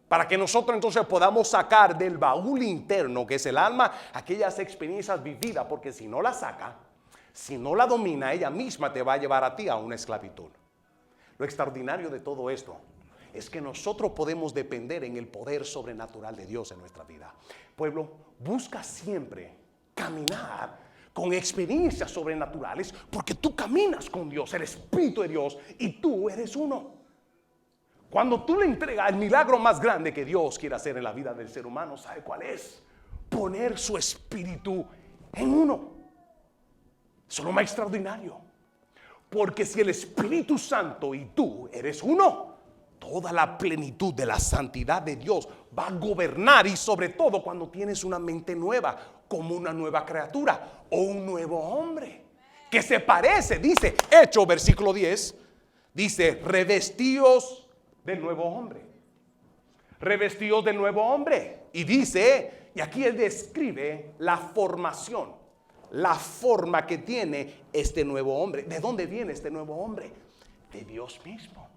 Para que nosotros entonces podamos sacar del baúl interno, que es el alma, aquellas experiencias vividas. Porque si no la saca, si no la domina, ella misma te va a llevar a ti a una esclavitud. Lo extraordinario de todo esto es que nosotros podemos depender en el poder sobrenatural de Dios en nuestra vida. Pueblo, busca siempre caminar con experiencias sobrenaturales, porque tú caminas con Dios, el Espíritu de Dios, y tú eres uno. Cuando tú le entregas el milagro más grande que Dios quiere hacer en la vida del ser humano, ¿sabe cuál es? Poner su espíritu en uno. Eso es lo más extraordinario. Porque si el Espíritu Santo y tú eres uno, toda la plenitud de la santidad de Dios va a gobernar, y sobre todo cuando tienes una mente nueva, como una nueva criatura o un nuevo hombre que se parece, dice Hechos versículo 10, dice revestíos del nuevo hombre. Revestíos del nuevo hombre. Y dice, y aquí él describe la formación, la forma que tiene este nuevo hombre. ¿De dónde viene este nuevo hombre? De Dios mismo.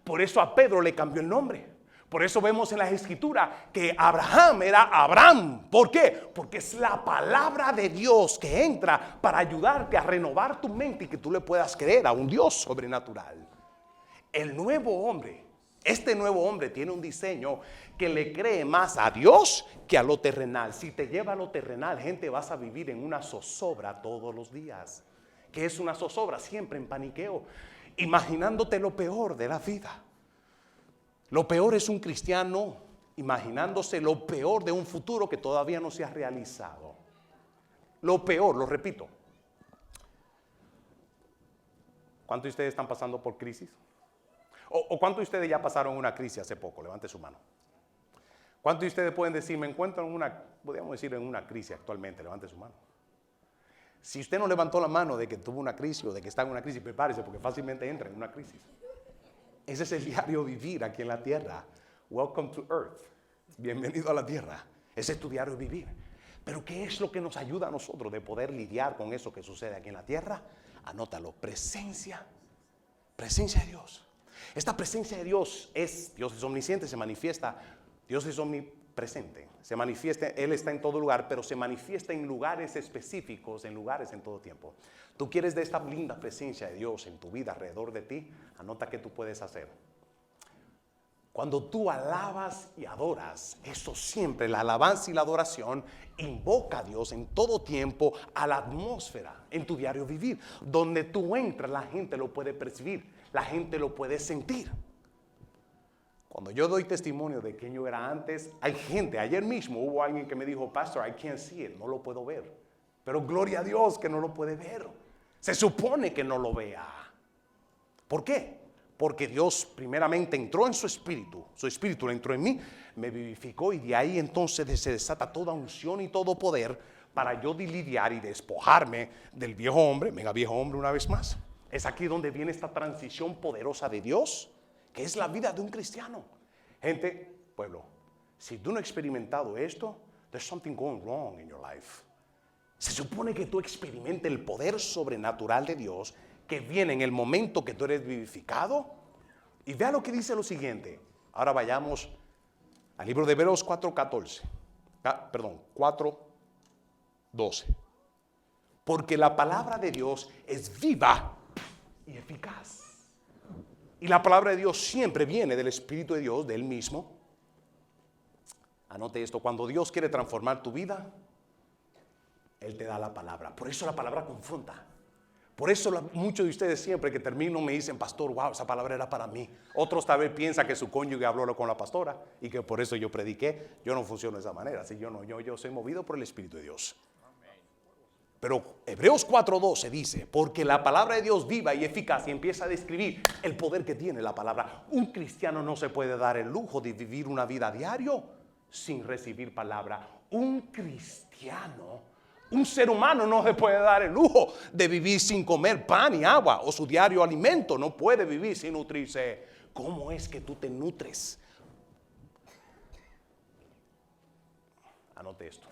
Por eso a Pedro le cambió el nombre, Por eso vemos en las escrituras que Abraham era Abraham. ¿Por qué? Porque es la palabra de Dios que entra para ayudarte a renovar tu mente y que tú le puedas creer a un Dios sobrenatural. El nuevo hombre, este nuevo hombre tiene un diseño que le cree más a Dios que a lo terrenal. Si te lleva a lo terrenal, gente, vas a vivir en una zozobra todos los días. ¿Qué es una zozobra? Siempre en paniqueo, imaginándote lo peor de la vida. Lo peor es un cristiano imaginándose lo peor de un futuro que todavía no se ha realizado. Lo peor, lo repito. ¿Cuántos de ustedes están pasando por crisis? ¿O cuántos de ustedes ya pasaron una crisis hace poco? Levante su mano. ¿Cuántos de ustedes pueden decir, me encuentro en una crisis actualmente? Levante su mano. Si usted no levantó la mano de que tuvo una crisis o de que está en una crisis, prepárese porque fácilmente entra en una crisis. Ese es el diario vivir aquí en la tierra. Welcome to earth. Bienvenido a la tierra. Ese es tu diario vivir. Pero ¿qué es lo que nos ayuda a nosotros de poder lidiar con eso que sucede aquí en la tierra? Anótalo. Presencia de Dios. Esta presencia de Dios es omnisciente, se manifiesta. Dios es omnipresente. Se manifiesta, Él está en todo lugar, pero se manifiesta en lugares específicos, en lugares en todo tiempo. Tú quieres de esta linda presencia de Dios en tu vida, alrededor de ti. Anota qué tú puedes hacer. Cuando tú alabas y adoras, eso siempre, la alabanza y la adoración, invoca a Dios en todo tiempo a la atmósfera, en tu diario vivir. Donde tú entras, la gente lo puede percibir, la gente lo puede sentir. Cuando yo doy testimonio de quién yo era antes, hay gente, ayer mismo hubo alguien que me dijo, Pastor, I can't see it, no lo puedo ver. Pero gloria a Dios que no lo puede ver. Se supone que no lo vea. ¿Por qué? Porque Dios primeramente entró en su espíritu entró en mí, me vivificó y de ahí entonces se desata toda unción y todo poder para yo lidiar y despojarme del viejo hombre, mega viejo hombre una vez más. Es aquí donde viene esta transición poderosa de Dios, que es la vida de un cristiano. Gente, pueblo, si tú no has experimentado esto, there's something going wrong in your life. Se supone que tú experimentes el poder sobrenatural de Dios que viene en el momento que tú eres vivificado. Y vea lo que dice lo siguiente. Ahora vayamos al libro de Hebreos 4:12. 4:12. Porque la palabra de Dios es viva y eficaz. Y la palabra de Dios siempre viene del Espíritu de Dios, de Él mismo. Anote esto, cuando Dios quiere transformar tu vida, Él te da la palabra. Por eso la palabra confronta. Por eso muchos de ustedes siempre que termino me dicen, pastor, wow, esa palabra era para mí. Otros tal vez piensan que su cónyuge habló con la pastora y que por eso yo prediqué. Yo no funciono de esa manera. Así yo soy movido por el Espíritu de Dios. Pero Hebreos 4:12 dice, porque la palabra de Dios viva y eficaz, y empieza a describir el poder que tiene la palabra. Un cristiano no se puede dar el lujo de vivir una vida a diario sin recibir palabra. Un cristiano, un ser humano no se puede dar el lujo de vivir sin comer pan y agua o su diario alimento. No puede vivir sin nutrirse. ¿Cómo es que tú te nutres? Anote esto.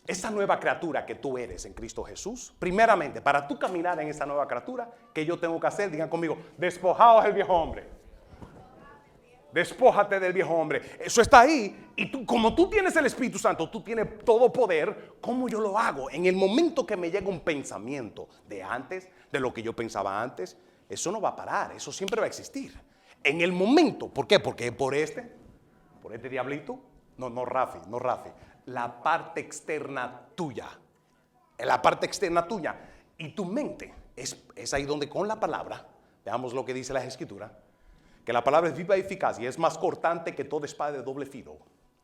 Esa nueva criatura que tú eres en Cristo Jesús, primeramente, para tú caminar en esa nueva criatura, ¿qué yo tengo que hacer? Digan conmigo, despojaos del viejo hombre. Despójate del viejo hombre. Eso está ahí. Y tú, como tú tienes el Espíritu Santo, tú tienes todo poder. ¿Cómo yo lo hago? En el momento que me llega un pensamiento de antes, de lo que yo pensaba antes, eso no va a parar. Eso siempre va a existir. En el momento. ¿Por qué? Porque por este diablito. No Rafi. La parte externa tuya. La parte externa tuya. Y tu mente es ahí donde con la palabra, veamos lo que dice la Escritura, que la palabra es viva y eficaz y es más cortante que toda espada de doble filo.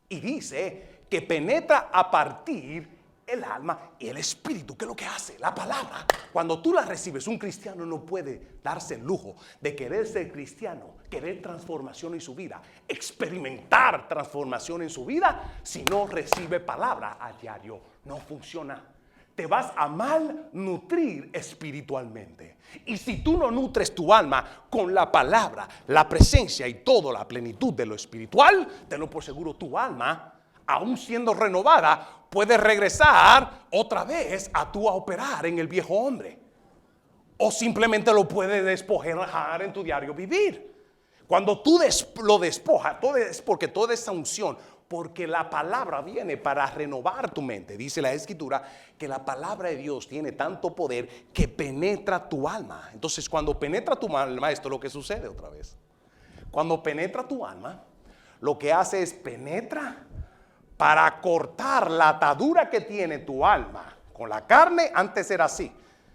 Y dice que penetra a partir el alma y el espíritu. ¿Qué es lo que hace? La palabra. Cuando tú la recibes, un cristiano no puede darse el lujo de querer ser cristiano, querer transformación en su vida, experimentar transformación en su vida, si no recibe palabra a diario. No funciona. Te vas a malnutrir espiritualmente. Y si tú no nutres tu alma con la palabra, la presencia y toda la plenitud de lo espiritual, tenlo por seguro, tu alma, aún siendo renovada, puede regresar otra vez a operar en el viejo hombre. O simplemente lo puede despojar en tu diario vivir. Cuando tú lo despojas, todo es porque toda esa unción, porque la palabra viene para renovar tu mente. Dice la Escritura que la palabra de Dios tiene tanto poder que penetra tu alma. Entonces, cuando penetra tu alma, esto es lo que sucede otra vez. Cuando penetra tu alma, lo que hace es penetra para cortar la atadura que tiene tu alma con la carne. Antes era así.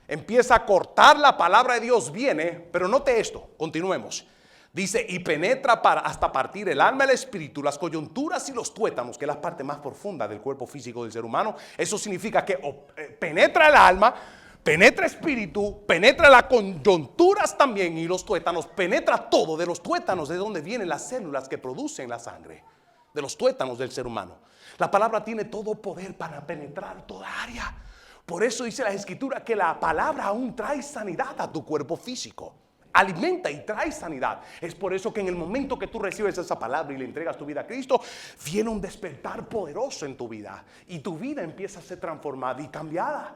Empieza a cortar, la palabra de Dios viene, pero note esto, continuemos. Dice, y penetra hasta partir el alma, el espíritu, las coyunturas y los tuétanos, que es la parte más profunda del cuerpo físico del ser humano. Eso significa que penetra el alma, penetra el espíritu, penetra las coyunturas también y los tuétanos, penetra todo. De los tuétanos de donde vienen las células que producen la sangre, de los tuétanos del ser humano. La palabra tiene todo poder para penetrar toda área. Por eso dice la Escritura que la palabra aún trae sanidad a tu cuerpo físico. Alimenta y trae sanidad. Es por eso que en el momento que tú recibes esa palabra y le entregas tu vida a Cristo, viene un despertar poderoso en tu vida. Y tu vida empieza a ser transformada y cambiada.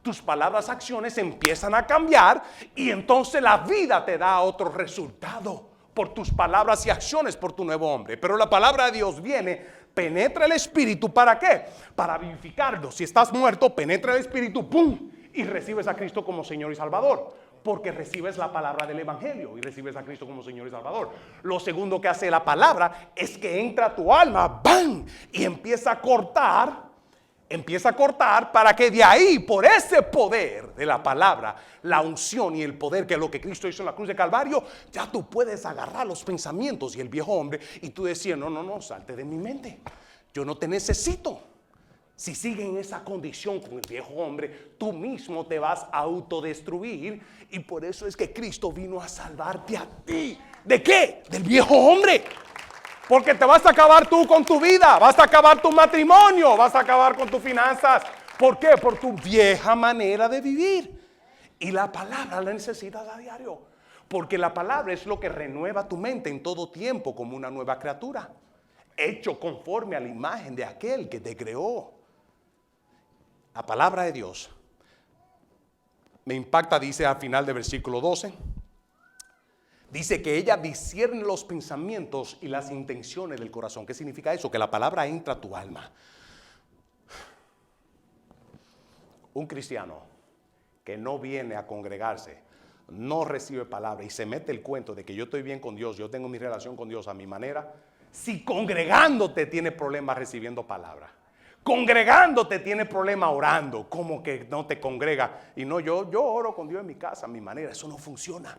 Tus palabras, acciones empiezan a cambiar. Y entonces la vida te da otro resultado por tus palabras y acciones, por tu nuevo hombre. Pero la palabra de Dios viene, penetra el espíritu. ¿Para qué? Para vivificarlo. Si estás muerto, penetra el espíritu, ¡pum! Y recibes a Cristo como Señor y Salvador. Porque recibes la palabra del Evangelio y recibes a Cristo como Señor y Salvador. Lo segundo que hace la palabra es que entra a tu alma, ¡bam! Y empieza a cortar para que de ahí, por ese poder de la palabra, la unción y el poder que es lo que Cristo hizo en la cruz de Calvario, ya tú puedes agarrar los pensamientos y el viejo hombre y tú decías, no, salte de mi mente. Yo no te necesito. Si sigues en esa condición con el viejo hombre, tú mismo te vas a autodestruir. Y por eso es que Cristo vino a salvarte a ti. ¿De qué? Del viejo hombre. Porque te vas a acabar tú con tu vida, vas a acabar tu matrimonio, vas a acabar con tus finanzas. ¿Por qué? Por tu vieja manera de vivir. Y la palabra la necesitas a diario. Porque la palabra es lo que renueva tu mente en todo tiempo como una nueva criatura. Hecho conforme a la imagen de aquel que te creó. La palabra de Dios me impacta, dice al final del versículo 12. Dice que ella discierne los pensamientos y las intenciones del corazón. ¿Qué significa eso? Que la palabra entra a tu alma. Un cristiano que no viene a congregarse, no recibe palabra y se mete el cuento de que yo estoy bien con Dios, yo tengo mi relación con Dios a mi manera. Si congregándote tiene problemas recibiendo palabra, congregándote tiene problemas orando, como que no te congrega y no, yo oro con Dios en mi casa a mi manera. Eso no funciona.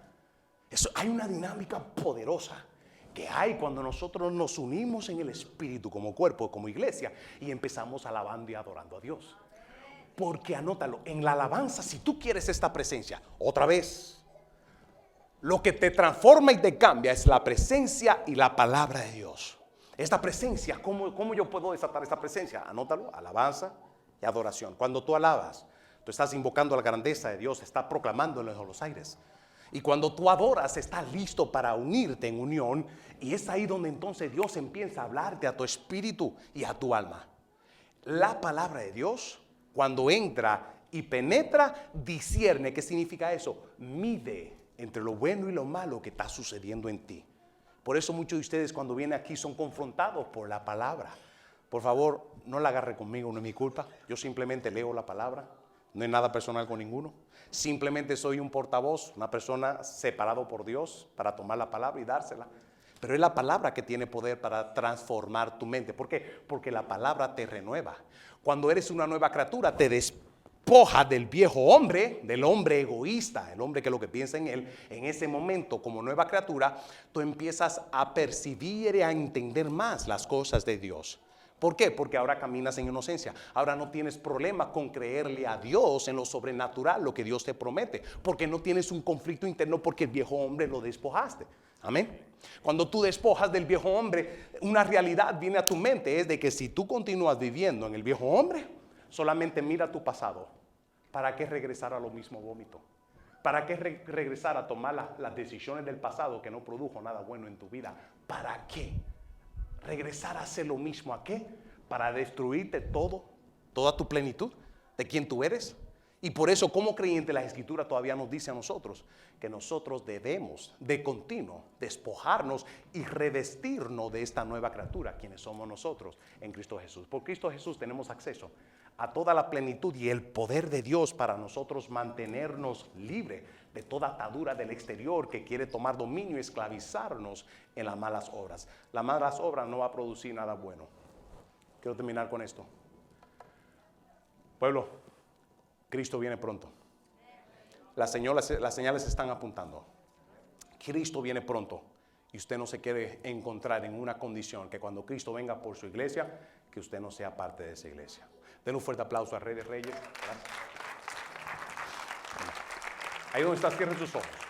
Hay una dinámica poderosa que hay cuando nosotros nos unimos en el espíritu como cuerpo, como iglesia, y empezamos alabando y adorando a Dios. Porque anótalo, en la alabanza, si tú quieres esta presencia, otra vez, lo que te transforma y te cambia es la presencia y la palabra de Dios. Esta presencia, ¿cómo yo puedo desatar esta presencia? Anótalo, alabanza y adoración. Cuando tú alabas, tú estás invocando la grandeza de Dios, estás proclamándolo en los aires. Y cuando tú adoras, estás listo para unirte en unión. Y es ahí donde entonces Dios empieza a hablarte a tu espíritu y a tu alma. La palabra de Dios, cuando entra y penetra, discierne. ¿Qué significa eso? Mide entre lo bueno y lo malo que está sucediendo en ti. Por eso muchos de ustedes cuando vienen aquí son confrontados por la palabra. Por favor, no la agarre conmigo, no es mi culpa. Yo simplemente leo la palabra. No es nada personal con ninguno. Simplemente soy un portavoz, una persona separado por Dios para tomar la palabra y dársela. Pero es la palabra que tiene poder para transformar tu mente. ¿Por qué? Porque la palabra te renueva. Cuando eres una nueva criatura, te despoja del viejo hombre, del hombre egoísta, el hombre que lo que piensa en él. En ese momento, como nueva criatura, tú empiezas a percibir y a entender más las cosas de Dios. ¿Por qué? Porque ahora caminas en inocencia. Ahora no tienes problema con creerle a Dios en lo sobrenatural, lo que Dios te promete. Porque no tienes un conflicto interno porque el viejo hombre lo despojaste. Amén. Cuando tú despojas del viejo hombre, una realidad viene a tu mente. Es de que si tú continúas viviendo en el viejo hombre, solamente mira tu pasado. ¿Para qué regresar a lo mismo vómito? ¿Para qué regresar a tomar las decisiones del pasado que no produjo nada bueno en tu vida? ¿Para qué? Regresar a hacer lo mismo. ¿A qué? Para destruirte toda tu plenitud de quien tú eres. Y por eso, como creyente, la Escritura todavía nos dice a nosotros que nosotros debemos de continuo despojarnos y revestirnos de esta nueva criatura, quienes somos nosotros en Cristo Jesús. Por Cristo Jesús tenemos acceso a toda la plenitud y el poder de Dios para nosotros mantenernos libres de toda atadura del exterior que quiere tomar dominio y esclavizarnos en las malas obras. Las malas obras no va a producir nada bueno. Quiero terminar con esto. Pueblo, Cristo viene pronto. Las señales están apuntando. Cristo viene pronto. Y usted no se quiere encontrar en una condición que cuando Cristo venga por su iglesia, que usted no sea parte de esa iglesia. Den un fuerte aplauso al Rey de Reyes. Gracias. Ahí donde está, cierren sus ojos.